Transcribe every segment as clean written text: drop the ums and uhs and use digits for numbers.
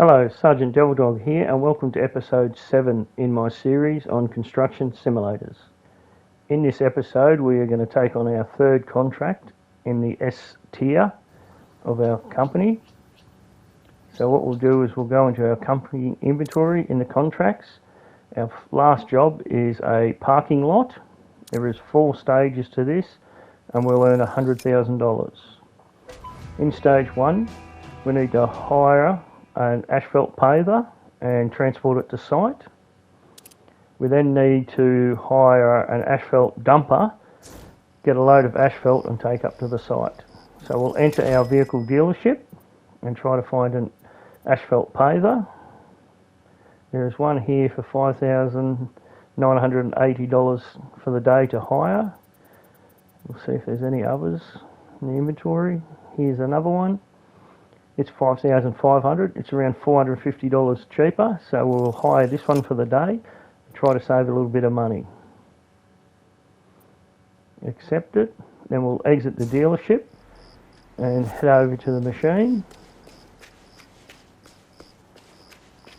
Hello, Sergeant Devil Dog here, and welcome to episode 7 in my series on construction simulators. In this episode, we are going to take on our third contract in the S tier of our company. So what we'll do is we'll go into our company inventory in the contracts. Our last job is a parking lot. There is 4 stages to this, and we'll earn $100,000. In stage 1, we need to hire an asphalt paver and transport it to site. We then need to hire an asphalt dumper, get a load of asphalt and take up to the site. So we'll enter our vehicle dealership and try to find an asphalt paver. There is one here for $5,980 for the day to hire. We'll see if there's any others in the inventory. Here's another one. It's $5,500. It's around $450 cheaper, so we'll hire this one for the day and try to save a little bit of money. Accept it. Then we'll exit the dealership and head over to the machine.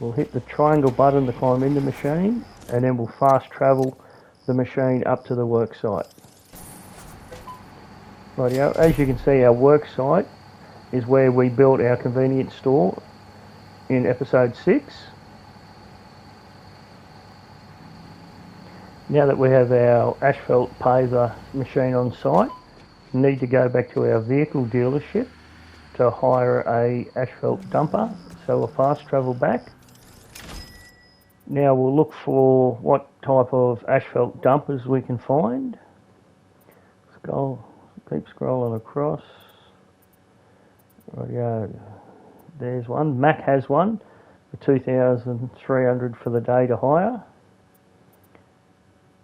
We'll hit the triangle button to climb in the machine, and then we'll fast travel the machine up to the work site. Rightio, as you can see, our work site is where we built our convenience store in episode 6. Now that we have our asphalt paver machine on site, we need to go back to our vehicle dealership to hire a asphalt dumper. So we'll fast travel back. Now we'll look for what type of asphalt dumpers we can find. Keep scrolling across. Rightio, there's one. Mac has one for $2,300 for the day to hire.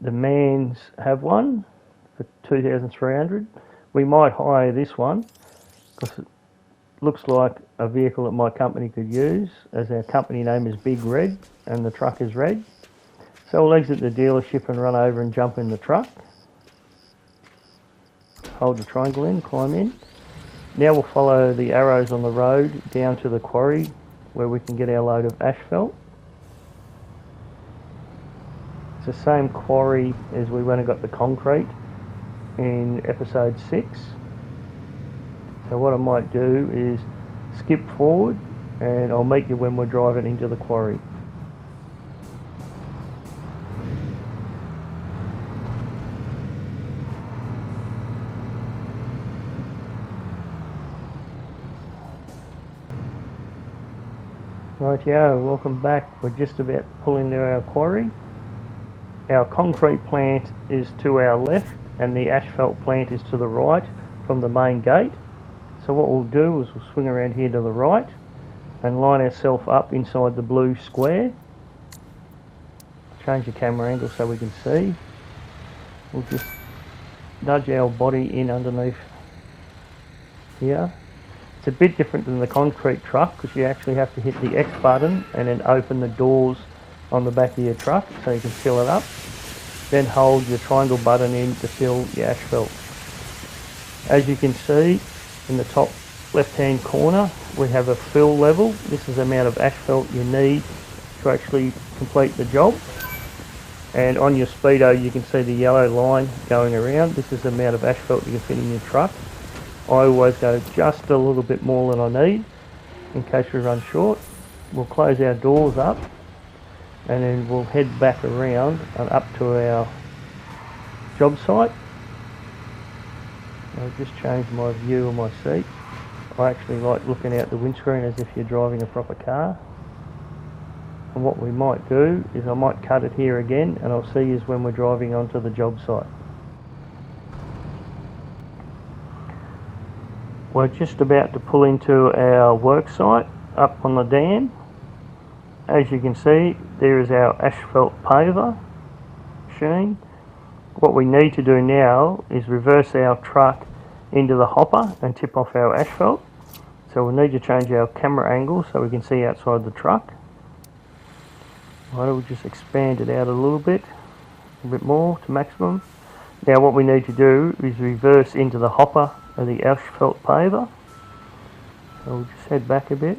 The Mans have one for $2,300. We might hire this one because it looks like a vehicle that my company could use, as our company name is Big Red and the truck is red. So we'll exit the dealership and run over and jump in the truck. Hold the triangle in, climb in. Now we'll follow the arrows on the road down to the quarry where we can get our load of asphalt. It's the same quarry as we went and got the concrete in episode 6. So what I might do is skip forward and I'll meet you when we're driving into the quarry. Rightio, welcome back. We're just about to pull into our quarry. Our concrete plant is to our left and the asphalt plant is to the right from the main gate. So what we'll do is we'll swing around here to the right and line ourselves up inside the blue square. Change the camera angle so we can see. We'll just nudge our body in underneath here. It's a bit different than the concrete truck because you actually have to hit the X button and then open the doors on the back of your truck so you can fill it up. Then hold your triangle button in to fill the asphalt. As you can see in the top left hand corner, we have a fill level. This is the amount of asphalt you need to actually complete the job. And on your speedo you can see the yellow line going around. This is the amount of asphalt you can fit in your truck. I always go just a little bit more than I need in case we run short. We'll close our doors up and then we'll head back around and up to our job site. I'll just change my view of my seat. I actually like looking out the windscreen as if you're driving a proper car. And what we might do is I might cut it here again and I'll see you when we're driving onto the job site. We're just about to pull into our work site up on the dam. As you can see, there is our asphalt paver machine. What we need to do now is reverse our truck into the hopper and tip off our asphalt. So we'll need to change our camera angle so we can see outside the truck. Right, we'll just expand it out a little bit more to maximum. Now what we need to do is reverse into the hopper of the asphalt paver. So we'll just head back a bit.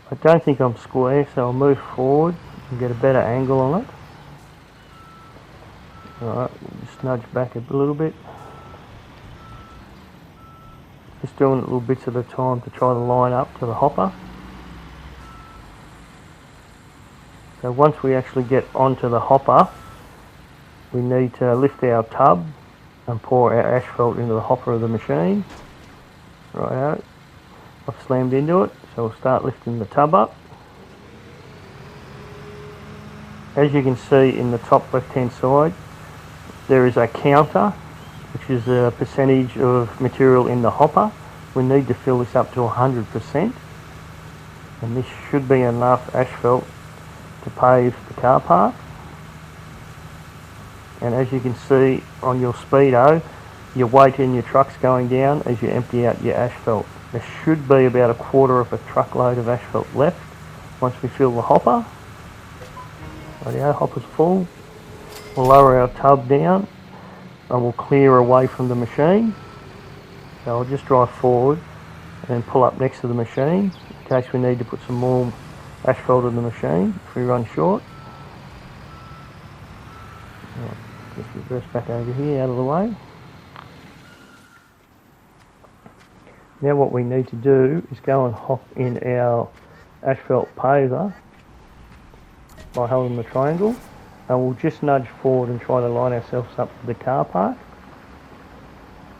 I don't think I'm square, so I'll move forward and get a better angle on it. Alright, we'll just nudge back a little bit. Just doing it little bits at a time to try to line up to the hopper. So once we actually get onto the hopper, we need to lift our tub and pour our asphalt into the hopper of the machine. Right out. I've slammed into it, so we'll start lifting the tub up. As you can see in the top left hand side, there is a counter, which is a percentage of material in the hopper. We need to fill this up to 100%, and this should be enough asphalt to pave the car park. And as you can see on your speedo, your weight in your truck's going down as you empty out your asphalt. There should be about a quarter of a truckload of asphalt left once we fill the hopper. Rightio, hopper's full. We'll lower our tub down and we'll clear away from the machine. So I'll just drive forward and then pull up next to the machine in case we need to put some more asphalt in the machine if we run short. Right, just reverse back over here out of the way. Now what we need to do is go and hop in our asphalt paver by holding the triangle, and we'll just nudge forward and try to line ourselves up to the car park.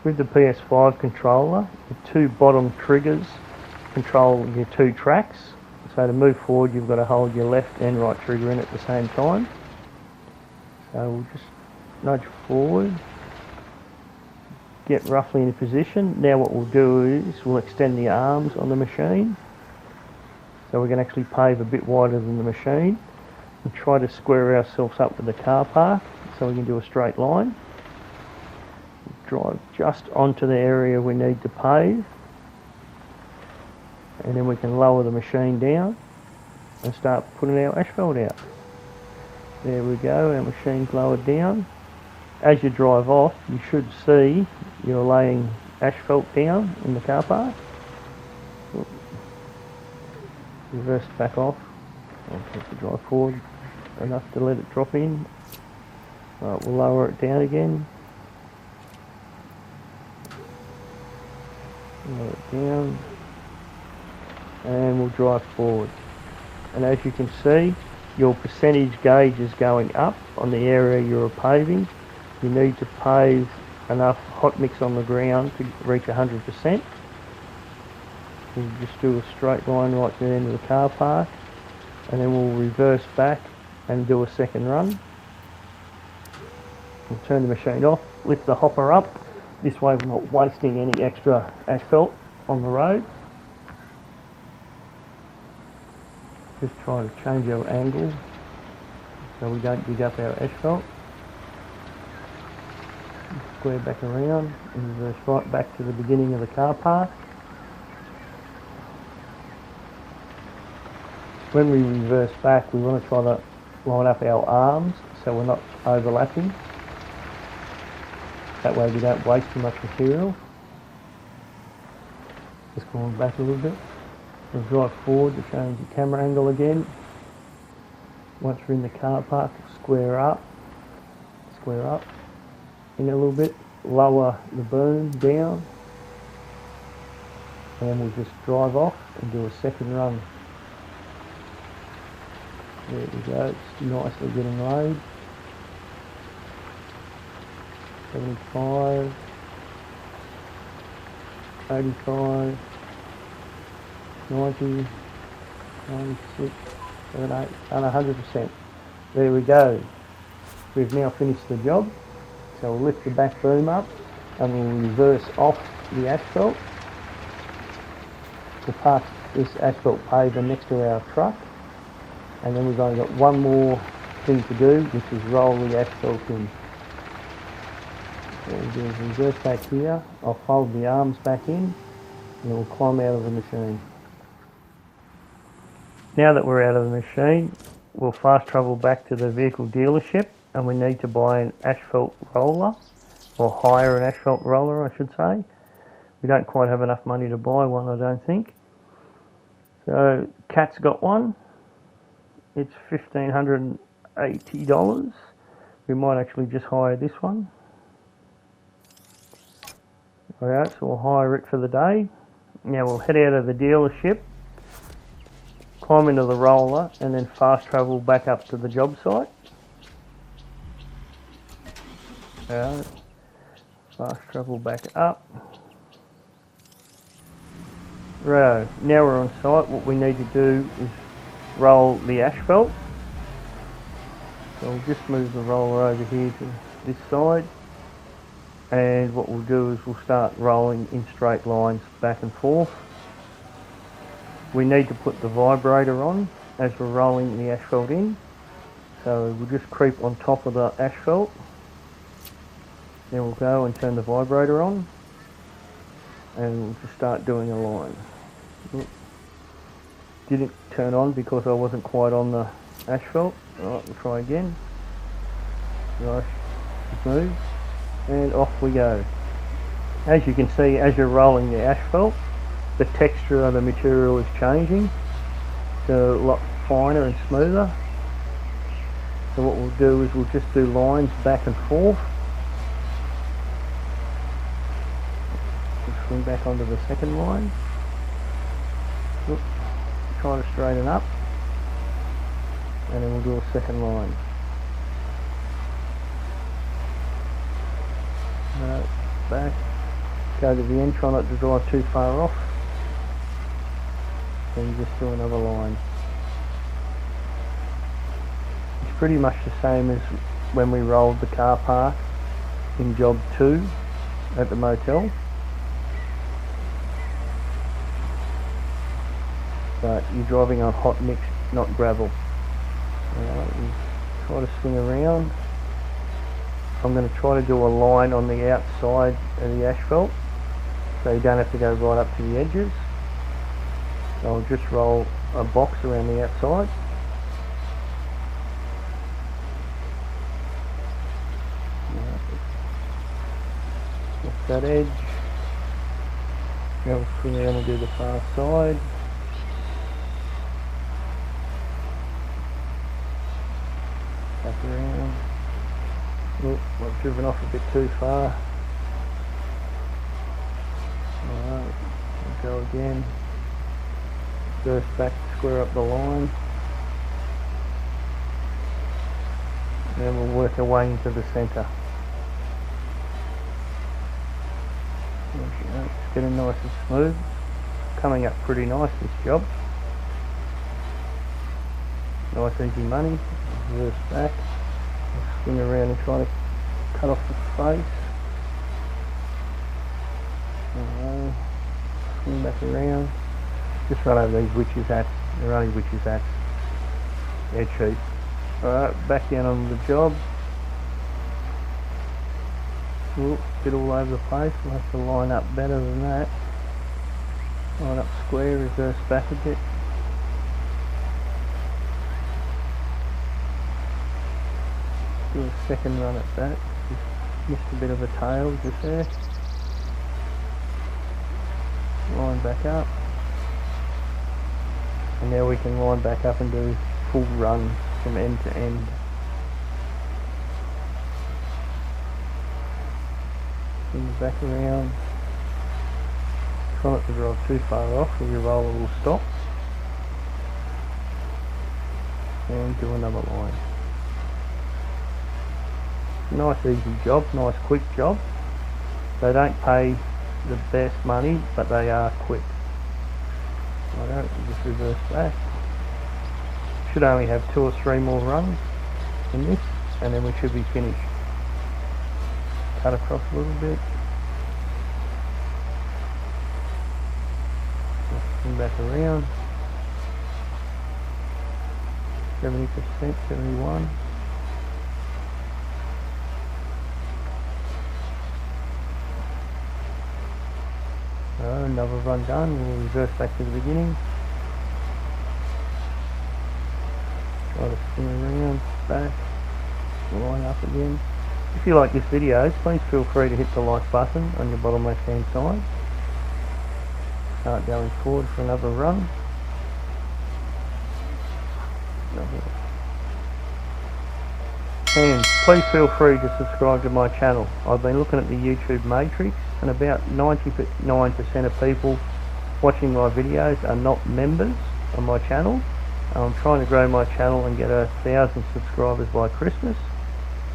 With the PS5 controller, the two bottom triggers control your two tracks. So to move forward, you've got to hold your left and right trigger in at the same time. So we'll just nudge forward, get roughly in position. Now what we'll do is we'll extend the arms on the machine, so we can actually pave a bit wider than the machine, and try to square ourselves up with the car park so we can do a straight line. Drive just onto the area we need to pave, and then we can lower the machine down and start putting our asphalt out. There we go, our machine's lowered down. As you drive off, you should see you're laying asphalt down in the car park. Reverse back off. I'll have to drive forward enough to let it drop in. Right, we'll lower it down again. Lower it down. And we'll drive forward. And as you can see, your percentage gauge is going up on the area you're paving. You need to pave enough hot mix on the ground to reach 100%. We'll just do a straight line right to the end of the car park, and then we'll reverse back and do a second run. We'll turn the machine off, lift the hopper up. This way we're not wasting any extra asphalt on the road. Just try to change our angle so we don't dig up our asphalt. Square back around and reverse right back to the beginning of the car park. When we reverse back, we want to try to line up our arms so we're not overlapping. That way we don't waste too much material. Just going back a little bit. We'll drive forward to change the camera angle again. Once we're in the car park, square up in a little bit, lower the boom down, and then we'll just drive off and do a second run. There we go, it's nicely getting laid. 75, 85, 90, 96, 78, and 100%. There we go. We've now finished the job. So we'll lift the back boom up and we'll reverse off the asphalt. We'll park this asphalt paver next to our truck, and then we've only got one more thing to do, which is roll the asphalt in. So we'll do is reverse back here. I'll fold the arms back in and we'll climb out of the machine. Now that we're out of the machine, we'll fast travel back to the vehicle dealership, and we need to buy an asphalt roller, or hire an asphalt roller I should say. We don't quite have enough money to buy one, I don't think. So Cat's got one. It's $1,580. We might actually just hire this one. Alright, so we'll hire it for the day. Now we'll head out of the dealership, climb into the roller, and then fast travel back up to the job site. Alright, fast travel back up. Right, now we're on site. What we need to do is roll the asphalt. So we'll just move the roller over here to this side. And what we'll do is we'll start rolling in straight lines back and forth. We need to put the vibrator on as we're rolling the asphalt in. So we'll just creep on top of the asphalt. Then we'll go and turn the vibrator on. And we'll just start doing a line. Didn't turn on because I wasn't quite on the asphalt. Alright, we'll try again. Nice, smooth. And off we go. As you can see, as you're rolling the asphalt, the texture of the material is changing. So a lot finer and smoother. So what we'll do is we'll just do lines back and forth. We'll swing back onto the second line. Oops. Try to straighten up. And then we'll do a second line. Back, go to the end, try not to drive too far off, then just do another line. It's pretty much the same as when we rolled the car park in job 2 at the motel, but you're driving on hot mix, not gravel. Try to swing around. I'm going to try to do a line on the outside of the asphalt so you don't have to go right up to the edges. So I'll just roll a box around the outside. Off that edge. Now we'll swing around and do the far side. Back around. Oh, I've driven off a bit too far. Alright, we'll go again. Reverse back, square up the line. And then we'll work our way into the centre. It's getting nice and smooth. Coming up pretty nice, this job. Nice easy money. Reverse back. Swing around and try to cut off the face. Swing back around. Just run over these witches' hats. They're only witches' hats. They're cheap. Alright, back down on the job. Ooh, bit all over the place. We'll have to line up better than that. Line up square, reverse back a bit. Do a second run at that. Just missed a bit of a tail just there. Line back up. And now we can line back up and do full runs from end to end. Swing back around. Try not to drive too far off or your roller will stop. And do another line. Nice easy job, nice quick job. They don't pay the best money, but they are quick. Alright, just reverse back. Should only have 2 or 3 more runs in this, and then we should be finished. Cut across a little bit. Swing back around. 70%, 71. Another run done. We'll reverse back to the beginning. Try to spin around, back, line up again. If you like this video, please feel free to hit the like button on your bottom left hand side. Start going forward for another run. can, please feel free to subscribe to my channel. I've been looking at the YouTube matrix, and about 99% of people watching my videos are not members of my channel. I'm trying to grow my channel and get 1,000 subscribers by Christmas.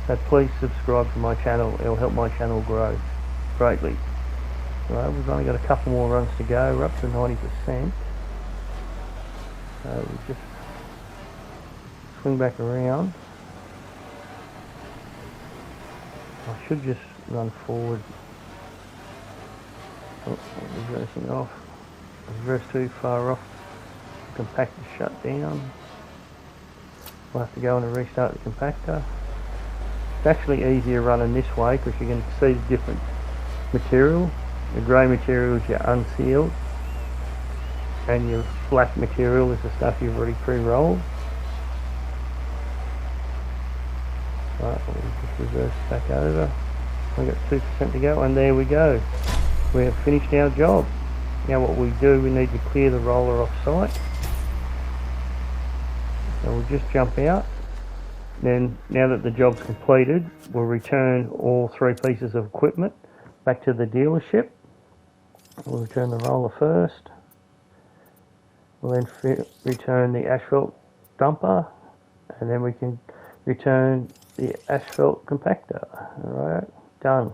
So please subscribe to my channel. It'll help my channel grow greatly. Right, we've only got a couple more runs to go. We're up to 90%. So we just swing back around. I should just run forward. Oh, I'm reversing off. Reverse too far off. The compactor shut down. We'll have to go in and restart the compactor. It's actually easier running this way because you can see the different material. The grey material is your unsealed, and your black material is the stuff you've already pre-rolled. Right, we'll just reverse back over. We've got 2% to go, and there we go. We have finished our job. Now what we do, we need to clear the roller off site. So we'll just jump out. Then, now that the job's completed, we'll return all 3 pieces of equipment back to the dealership. We'll return the roller first. We'll then return the asphalt dumper, and then we can return the asphalt compactor. Alright, done.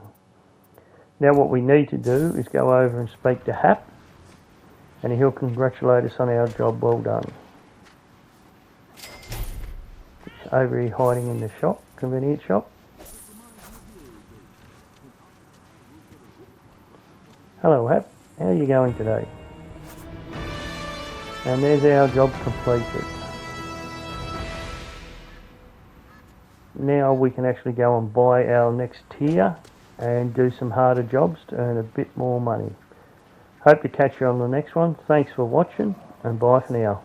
Now what we need to do is go over and speak to Hap, and he'll congratulate us on our job well done. It's over here hiding in the shop, convenience shop. Hello Hap, how are you going today? And there's our job completed. Now we can actually go and buy our next tier and do some harder jobs to earn a bit more money. Hope to catch you on the next one. Thanks for watching, and bye for now.